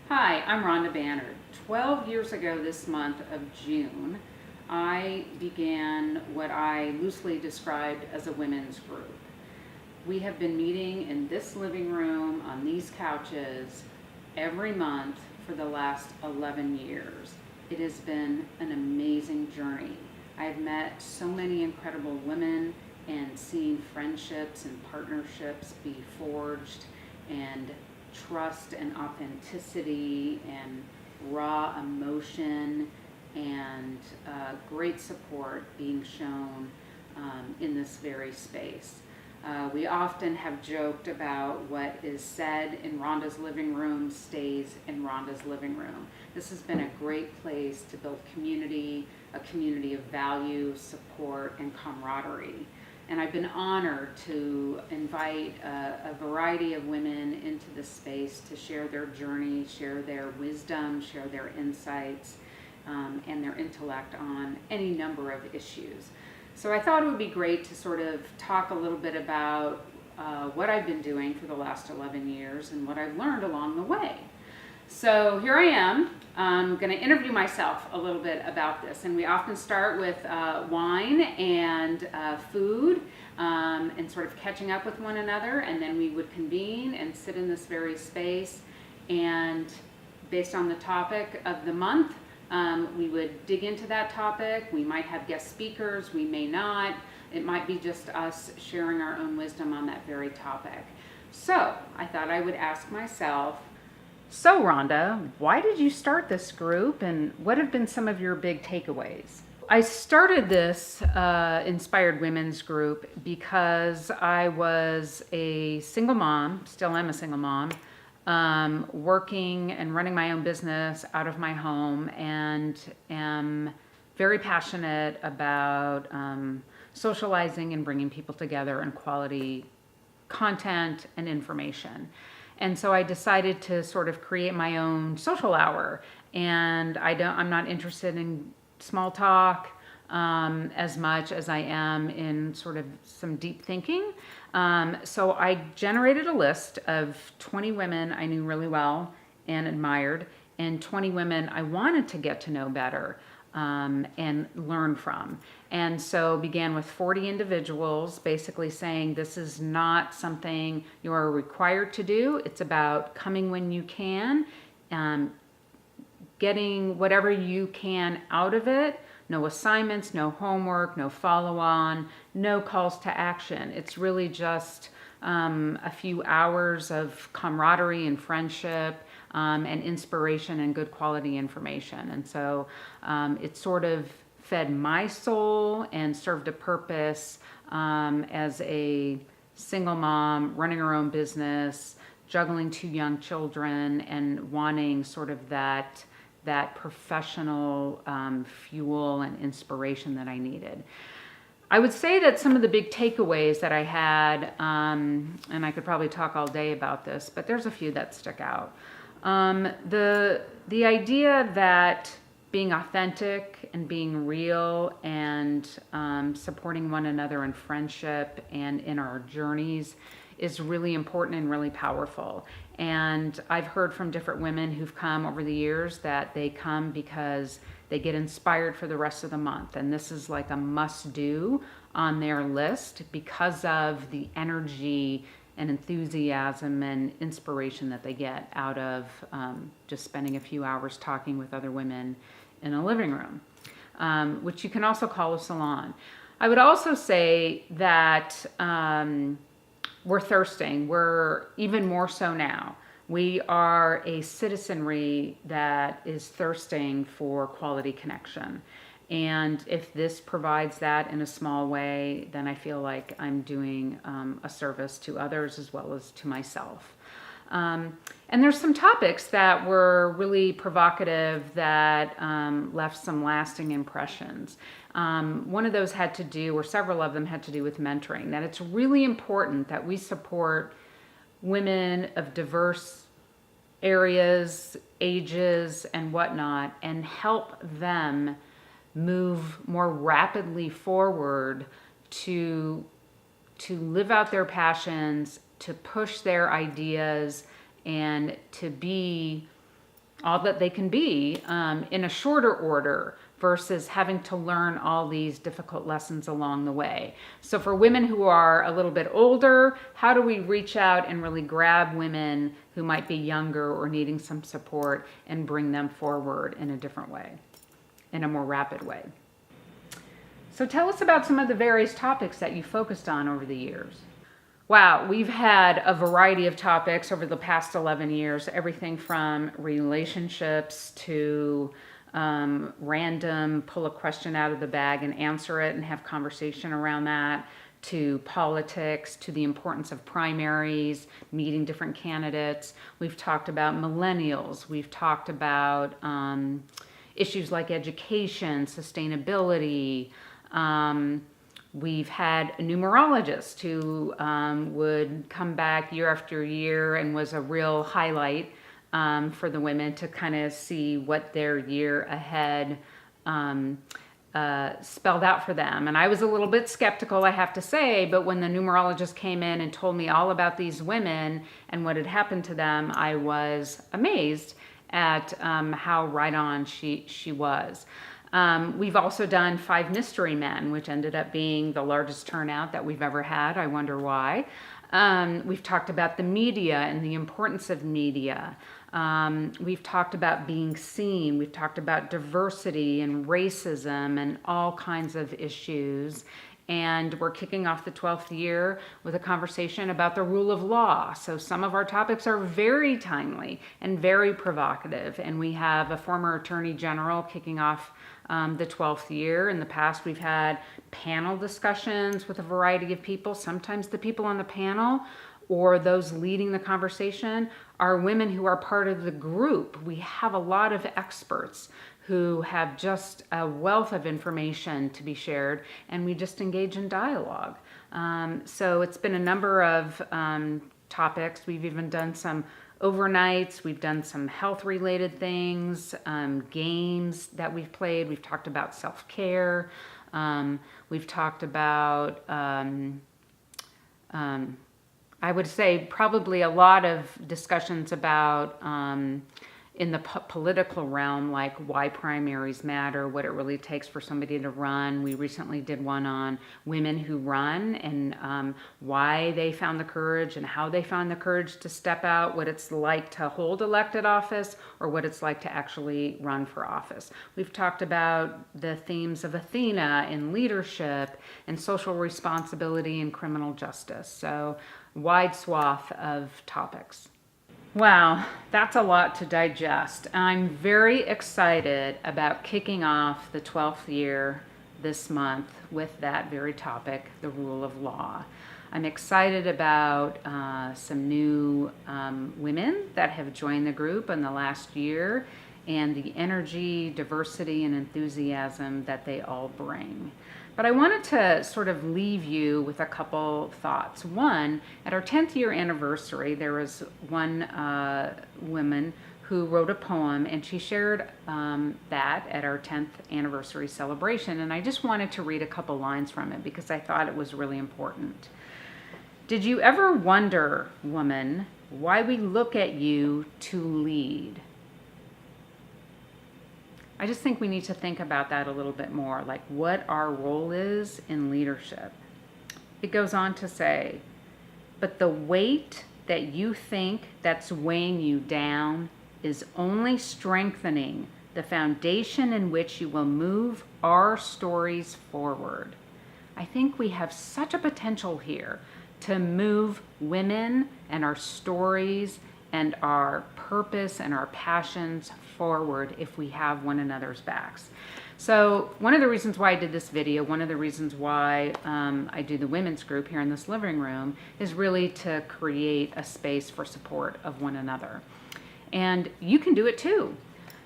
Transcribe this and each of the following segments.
Hi, I'm Rhonda Bannard. 12 years ago this month of June, I began what I loosely described as a women's group. We have been meeting in this living room on these couches every month for the last 11 years. It has been an amazing journey. I've met so many incredible women and seen friendships and partnerships be forged, and trust and authenticity and raw emotion and great support being shown in this very space. We often have joked about what is said in Rhonda's living room stays in Rhonda's living room. This has been a great place to build community, a community of value, support, and camaraderie. And I've been honored to invite a variety of women into this space to share their journey, share their wisdom, share their insights, and their intellect on any number of issues. So I thought it would be great to sort of talk a little bit about what I've been doing for the last 11 years and what I've learned along the way. So here I am. I'm going to interview myself a little bit about this, and we often start with wine and food and sort of catching up with one another, and then we would convene and sit in this very space, and based on the topic of the month, we would dig into that topic. We might have guest speakers, we may not. It might be just us sharing our own wisdom on that very topic. So I thought I would ask myself, so Rhonda, why did you start this group, and what have been some of your big takeaways? I started this Inspired Women's group because I was a single mom, still am a single mom, working and running my own business out of my home, and am very passionate about socializing and bringing people together and quality content and information. And so I decided to sort of create my own social hour, and I'm not interested in small talk as much as I am in sort of some deep thinking. So I generated a list of 20 women I knew really well and admired, and 20 women I wanted to get to know better and learn from. And so began with 40 individuals, basically saying this is not something you are required to do. It's about coming when you can, getting whatever you can out of it. No assignments, no homework, no follow-on, no calls to action. It's really just a few hours of camaraderie and friendship, and inspiration and good quality information. And so it sort of fed my soul and served a purpose as a single mom running her own business, juggling 2 young children, and wanting sort of that professional fuel and inspiration that I needed. I would say that some of the big takeaways that I had, and I could probably talk all day about this, but there's a few that stick out. The idea that being authentic and being real and supporting one another in friendship and in our journeys is really important and really powerful. And I've heard from different women who've come over the years that they come because they get inspired for the rest of the month. And this is like a must-do on their list because of the energy and enthusiasm and inspiration that they get out of just spending a few hours talking with other women in a living room, which you can also call a salon. I would also say that we're thirsting. We're even more so now. We are a citizenry that is thirsting for quality connection. And if this provides that in a small way, then I feel like I'm doing a service to others as well as to myself. And there's some topics that were really provocative that left some lasting impressions. One of those had to do, or several of them had to do with mentoring, that it's really important that we support women of diverse areas, ages, and whatnot, and help them move more rapidly forward to live out their passions, to push their ideas, and to be all that they can be in a shorter order versus having to learn all these difficult lessons along the way. So for women who are a little bit older, how do we reach out and really grab women who might be younger or needing some support and bring them forward in a different way, in a more rapid way? So tell us about some of the various topics that you focused on over the years. Wow, we've had a variety of topics over the past 11 years, everything from relationships to random, pull a question out of the bag and answer it and have conversation around that, to politics, to the importance of primaries, meeting different candidates. We've talked about millennials. We've talked about issues like education, sustainability. We've had a numerologist who would come back year after year and was a real highlight for the women to kind of see what their year ahead spelled out for them. And I was a little bit skeptical, I have to say, but when the numerologist came in and told me all about these women and what had happened to them, I was amazed at how right on she was. We've also done 5 mystery men, which ended up being the largest turnout that we've ever had. I wonder why. We've talked about the media and the importance of media. We've talked about being seen. We've talked about diversity and racism and all kinds of issues. And we're kicking off the 12th year with a conversation about the rule of law. So some of our topics are very timely and very provocative. And we have a former attorney general kicking off the 12th year. In the past, we've had panel discussions with a variety of people. Sometimes the people on the panel or those leading the conversation are women who are part of the group. We have a lot of experts who have just a wealth of information to be shared, and we just engage in dialogue. So it's been a number of topics. We've even done some overnights. We've done some health-related things, games that we've played. We've talked about self-care. We've talked about, I would say, probably a lot of discussions about in the political realm, like why primaries matter, what it really takes for somebody to run. We recently did one on women who run and why they found the courage and how they found the courage to step out, what it's like to hold elected office or what it's like to actually run for office. We've talked about the themes of Athena in leadership and social responsibility and criminal justice. So wide swath of topics. Wow, that's a lot to digest. I'm very excited about kicking off the 12th year this month with that very topic, the rule of law. I'm excited about some new women that have joined the group in the last year and the energy, diversity, and enthusiasm that they all bring. But I wanted to sort of leave you with a couple thoughts. One, at our 10th year anniversary, there was one woman who wrote a poem, and she shared that at our 10th anniversary celebration. And I just wanted to read a couple lines from it because I thought it was really important. Did you ever wonder, woman, why we look at you to lead? I just think we need to think about that a little bit more, like what our role is in leadership. It goes on to say, but the weight that you think that's weighing you down is only strengthening the foundation in which you will move our stories forward. I think we have such a potential here to move women and our stories and our purpose and our passions forward if we have one another's backs. So one of the reasons why I did this video, one of the reasons why I do the women's group here in this living room is really to create a space for support of one another. And you can do it too.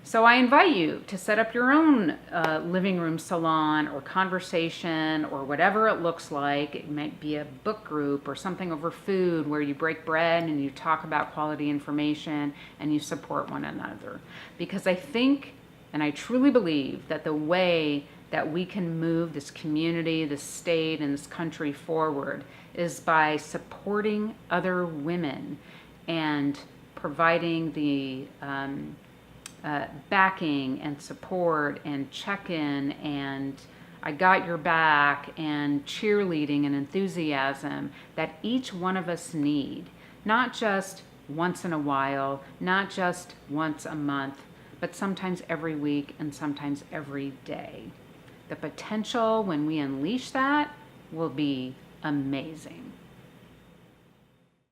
So I invite you to set up your own living room salon or conversation or whatever it looks like. It might be a book group or something over food where you break bread and you talk about quality information and you support one another. Because I think, and I truly believe, that the way that we can move this community, this state, and this country forward is by supporting other women and providing the backing and support and check-in and I got your back and cheerleading and enthusiasm that each one of us need, not just once in a while, not just once a month, but sometimes every week and sometimes every day. The potential when we unleash that will be amazing.